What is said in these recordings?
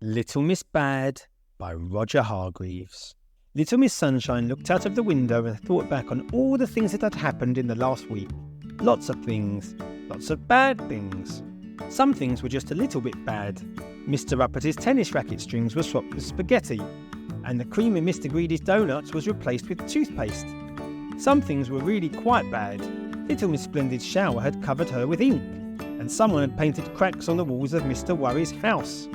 Little Miss Bad by Roger Hargreaves. Little Miss Sunshine looked out of the window and thought back on all the things that had happened in the last week. Lots of things. Lots of bad things. Some things were just a little bit bad. Mr. Upperty's tennis racket strings were swapped with spaghetti, and the cream in Mr. Greedy's donuts was replaced with toothpaste. Some things were really quite bad. Little Miss Splendid's shower had covered her with ink, and someone had painted cracks on the walls of Mr. Worry's house.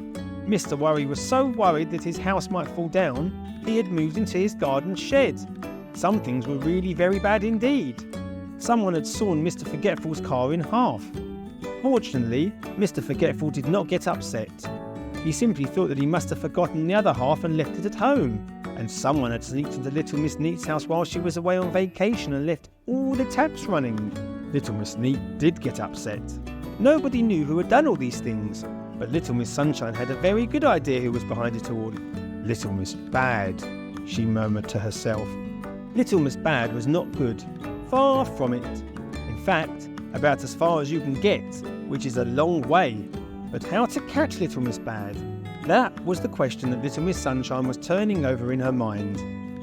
Mr. Worry was so worried that his house might fall down, he had moved into his garden shed. Some things were really very bad indeed. Someone had sawn Mr. Forgetful's car in half. Fortunately, Mr. Forgetful did not get upset. He simply thought that he must have forgotten the other half and left it at home. And someone had sneaked into Little Miss Neat's house while she was away on vacation and left all the taps running. Little Miss Neat did get upset. Nobody knew who had done all these things, but Little Miss Sunshine had a very good idea who was behind it all. Little Miss Bad, she murmured to herself. Little Miss Bad was not good. Far from it. In fact, about as far as you can get, which is a long way. But how to catch Little Miss Bad? That was the question that Little Miss Sunshine was turning over in her mind.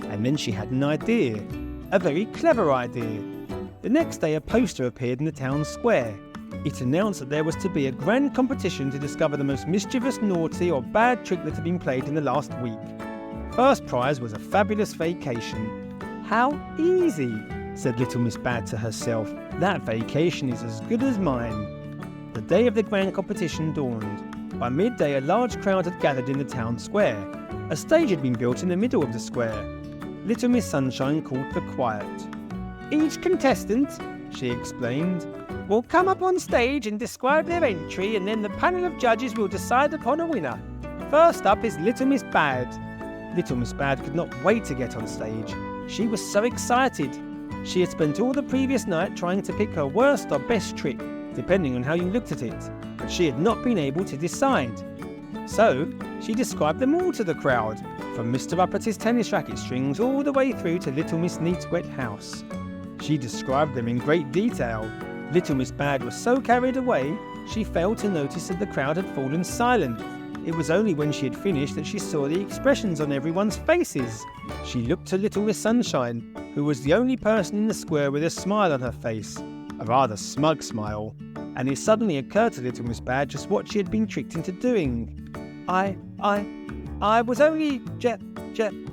And then she had an idea. A very clever idea. The next day a poster appeared in the town square. It announced that there was to be a grand competition to discover the most mischievous, naughty or bad trick that had been played in the last week. First prize was a fabulous vacation. How easy, said Little Miss Bad to herself. That vacation is as good as mine. The day of the grand competition dawned. By midday a large crowd had gathered in the town square. A stage had been built in the middle of the square. Little Miss Sunshine called for quiet. Each contestant, she explained, will come up on stage and describe their entry, and then the panel of judges will decide upon a winner. First up is Little Miss Bad. Little Miss Bad could not wait to get on stage. She was so excited. She had spent all the previous night trying to pick her worst or best trick, depending on how you looked at it, but she had not been able to decide. So, she described them all to the crowd, from Mr. Upperty's tennis racket strings all the way through to Little Miss Neat's wet house. She described them in great detail. Little Miss Bad was so carried away, she failed to notice that the crowd had fallen silent. It was only when she had finished that she saw the expressions on everyone's faces. She looked to Little Miss Sunshine, who was the only person in the square with a smile on her face, a rather smug smile, and it suddenly occurred to Little Miss Bad just what she had been tricked into doing. I was only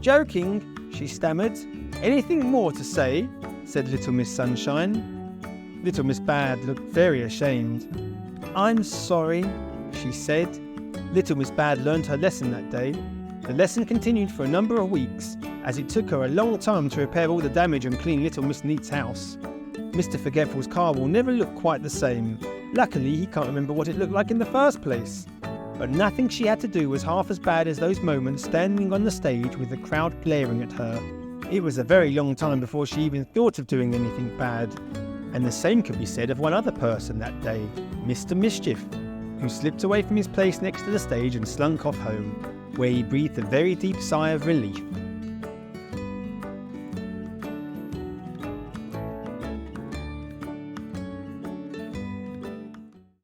joking, she stammered. Anything more to say? Said Little Miss Sunshine. Little Miss Bad looked very ashamed. I'm sorry, she said. Little Miss Bad learned her lesson that day. The lesson continued for a number of weeks, as it took her a long time to repair all the damage and clean Little Miss Neat's house. Mr. Forgetful's car will never look quite the same. Luckily, he can't remember what it looked like in the first place. But nothing she had to do was half as bad as those moments standing on the stage with the crowd glaring at her. It was a very long time before she even thought of doing anything bad. And the same could be said of one other person that day, Mr. Mischief, who slipped away from his place next to the stage and slunk off home, where he breathed a very deep sigh of relief.